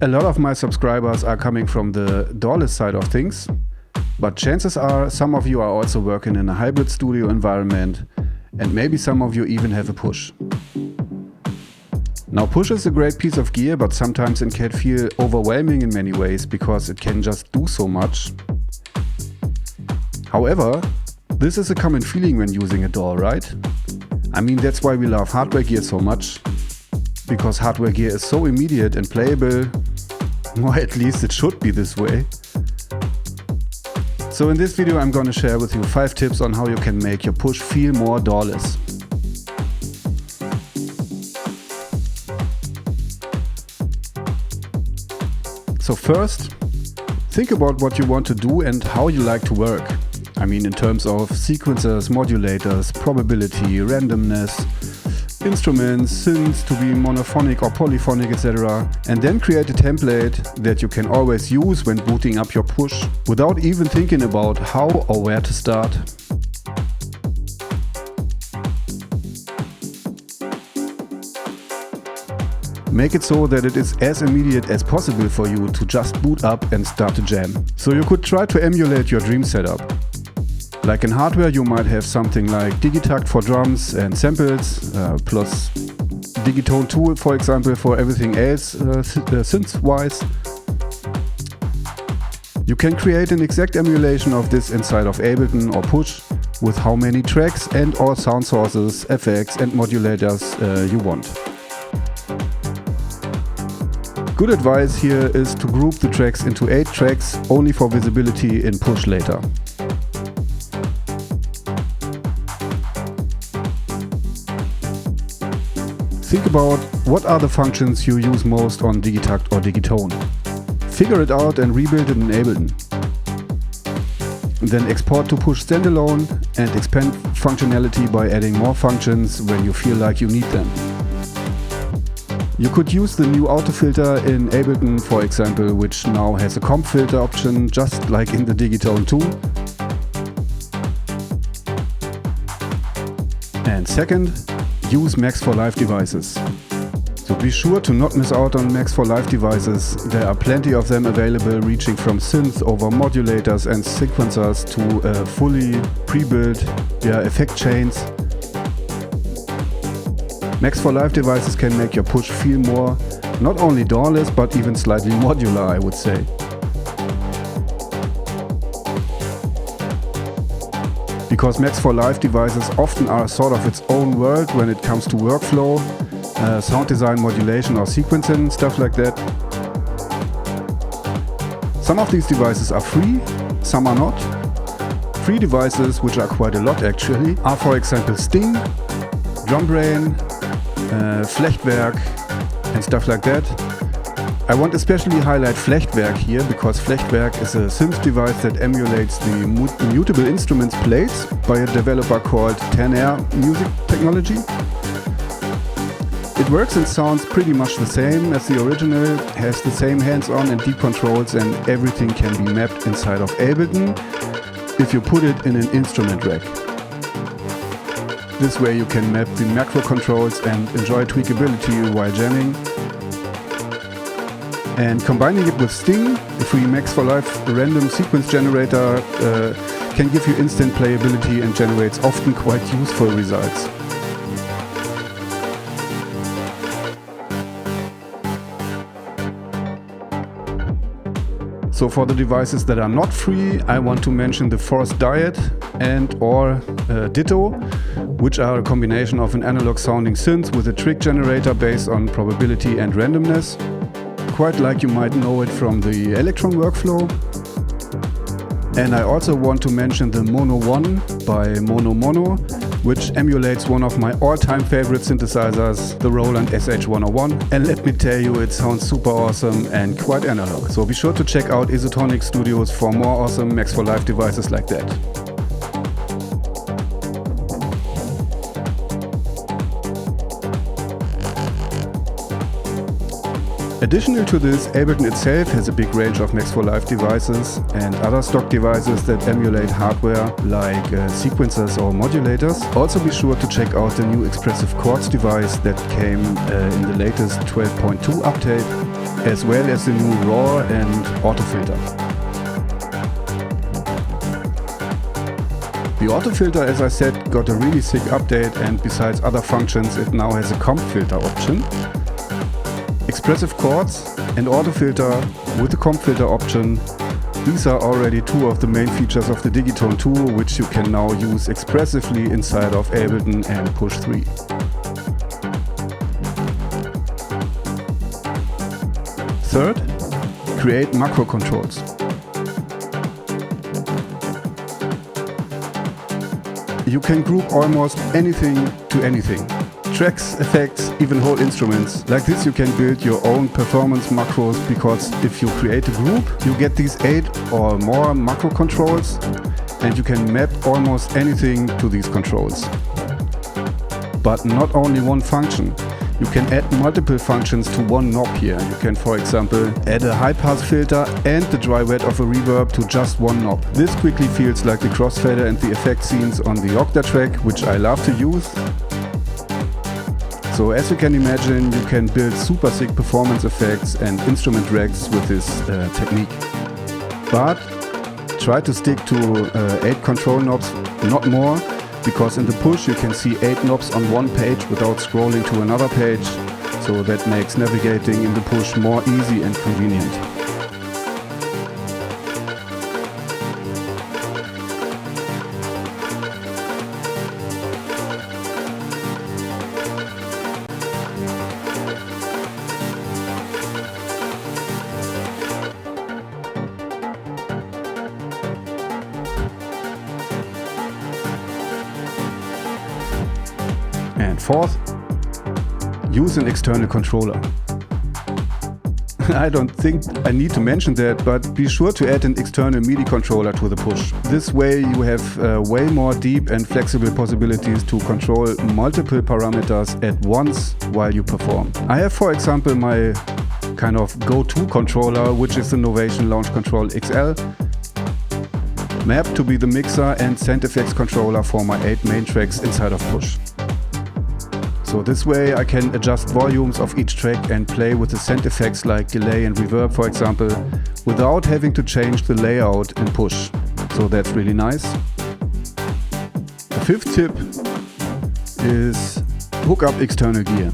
A lot of my subscribers are coming from the DAWless side of things, but chances are some of you are also working in a hybrid studio environment, and maybe some of you even have a Push. Now, Push is a great piece of gear, but sometimes it can feel overwhelming in many ways because it can just do so much. However, this is a common feeling when using a DAW, right? I mean, that's why we love hardware gear so much, because hardware gear is so immediate and playable, or at least it should be this way. So in this video I'm gonna share with you 5 tips on how you can make your Push feel more DAWless. So first, think about what you want to do and how you like to work. I mean, in terms of sequencers, modulators, probability, randomness, instruments, synths to be monophonic or polyphonic, etc. And then create a template that you can always use when booting up your Push without even thinking about how or where to start. Make it so that it is as immediate as possible for you to just boot up and start to jam. So you could try to emulate your dream setup. Like in hardware, you might have something like Digitakt for drums and samples, plus Digitone 2, for example, for everything else synth-wise. You can create an exact emulation of this inside of Ableton or Push with how many tracks and or sound sources, effects and modulators you want. Good advice here is to group the tracks into 8 tracks only for visibility in Push later. Think about what are the functions you use most on Digitakt or Digitone. Figure it out and rebuild it in Ableton. Then export to Push Standalone and expand functionality by adding more functions when you feel like you need them. You could use the new auto filter in Ableton, for example, which now has a comp filter option just like in the Digitone 2. And second, use Max for Live devices. So be sure to not miss out on Max for Live devices. There are plenty of them available, reaching from synths over modulators and sequencers to fully pre-built effect chains. Max for Live devices can make your Push feel more, not only DAWless, but even slightly modular, I would say. Because Max for Live devices often are sort of its own world when it comes to workflow, sound design, modulation or sequencing, stuff like that. Some of these devices are free, some are not. Free devices, which are quite a lot actually, are for example Sting, Drumbrain, Flechtwerk and stuff like that. I want especially highlight Flechtwerk here because Flechtwerk is a synth device that emulates the mutable instruments plates by a developer called Air Music Technology. It works and sounds pretty much the same as the original, has the same hands-on and deep controls, and everything can be mapped inside of Ableton if you put it in an instrument rack. This way you can map the macro controls and enjoy tweakability while jamming. And combining it with Sting, a free Max for Live random sequence generator, can give you instant playability and generates often quite useful results. So for the devices that are not free, I want to mention the Forced Diet and or Ditto, which are a combination of an analog sounding synth with a trick generator based on probability and randomness, quite like you might know it from the Electron workflow. And I also want to mention the Mono 1 by Mono, which emulates one of my all-time favorite synthesizers, the Roland SH101. And let me tell you, it sounds super awesome and quite analog. So be sure to check out Isotonic Studios for more awesome Max for Live devices like that. Additional to this, Ableton itself has a big range of Max for Live devices and other stock devices that emulate hardware like sequencers or modulators. Also be sure to check out the new Expressive Chords device that came in the latest 12.2 update. as well as the new raw and auto filter. The auto filter, as I said, got a really sick update, and besides other functions it now has a comp filter option. Expressive chords and auto filter with the comp filter option. These are already two of the main features of the Digitone tool, which you can now use expressively inside of Ableton and Push 3. Third, create macro controls. You can group almost anything to anything. Tracks, effects, even whole instruments. Like this you can build your own performance macros, because if you create a group, you get these 8 or more macro controls, and you can map almost anything to these controls. But not only one function. You can add multiple functions to one knob here. You can, for example, add a high-pass filter and the dry wet of a reverb to just one knob. This quickly feels like the crossfader and the effect scenes on the Octa track, which I love to use. So as you can imagine, you can build super sick performance effects and instrument drags with this technique. But try to stick to 8 control knobs, not more. Because in the Push you can see 8 knobs on one page without scrolling to another page, so that makes navigating in the Push more easy and convenient. And fourth, use an external controller. I don't think I need to mention that, but be sure to add an external MIDI controller to the Push. This way you have way more deep and flexible possibilities to control multiple parameters at once while you perform. I have, for example, my kind of go-to controller, which is the Novation Launch Control XL, mapped to be the mixer and sound effects controller for my 8 main tracks inside of Push. So this way I can adjust volumes of each track and play with the sound effects like delay and reverb, for example, without having to change the layout in Push. So that's really nice. The 5th tip is hook up external gear.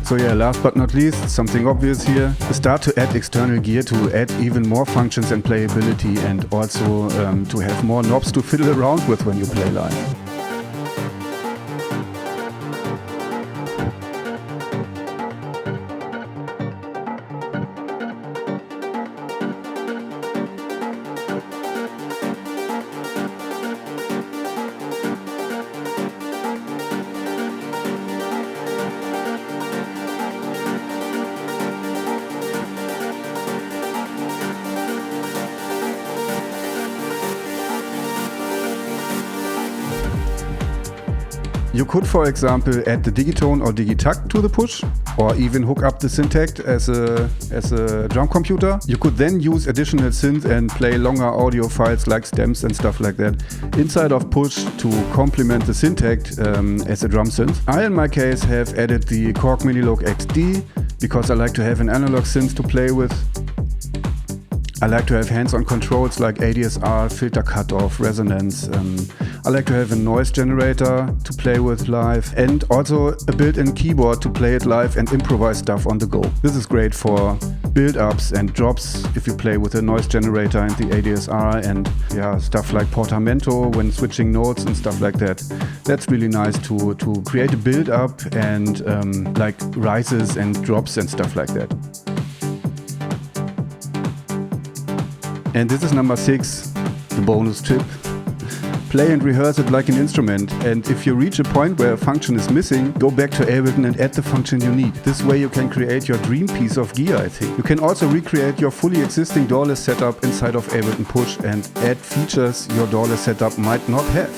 So yeah, last but not least, something obvious here. Start to add external gear to add even more functions and playability, and also to have more knobs to fiddle around with when you play live. You could, for example, add the Digitone or Digitakt to the Push, or even hook up the Syntect as a drum computer. You could then use additional synth and play longer audio files like stems and stuff like that inside of Push to complement the Syntect as a drum synth. I, in my case, have added the Korg Minilog XD because I like to have an analog synth to play with. I like to have hands-on controls like ADSR, filter cutoff, resonance. I like to have a noise generator to play with live, and also a built-in keyboard to play it live and improvise stuff on the go. This is great for build-ups and drops if you play with a noise generator and the ADSR, and yeah, stuff like portamento when switching notes and stuff like that. That's really nice to create a build-up and like rises and drops and stuff like that. And this is number 6, the bonus tip. Play and rehearse it like an instrument, and if you reach a point where a function is missing, go back to Ableton and add the function you need. This way you can create your dream piece of gear, I think. You can also recreate your fully existing DAWless setup inside of Ableton Push and add features your DAWless setup might not have.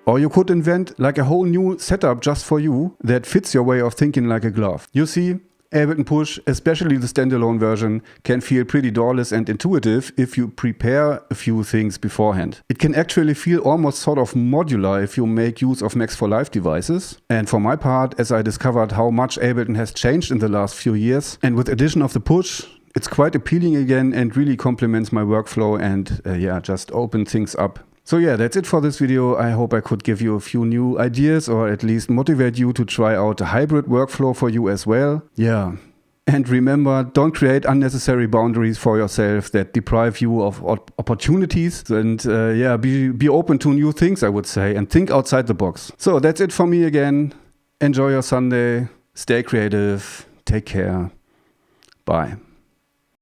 Or you could invent like a whole new setup just for you that fits your way of thinking like a glove. You see, Ableton Push, especially the standalone version, can feel pretty DAWless and intuitive if you prepare a few things beforehand. It can actually feel almost sort of modular if you make use of Max for Live devices. And for my part, as I discovered how much Ableton has changed in the last few years, and with addition of the Push, it's quite appealing again and really complements my workflow and just open things up. So yeah, that's it for this video. I hope I could give you a few new ideas or at least motivate you to try out a hybrid workflow for you as well. Yeah. And remember, don't create unnecessary boundaries for yourself that deprive you of opportunities. And be open to new things, I would say, and think outside the box. So that's it for me again. Enjoy your Sunday. Stay creative. Take care. Bye.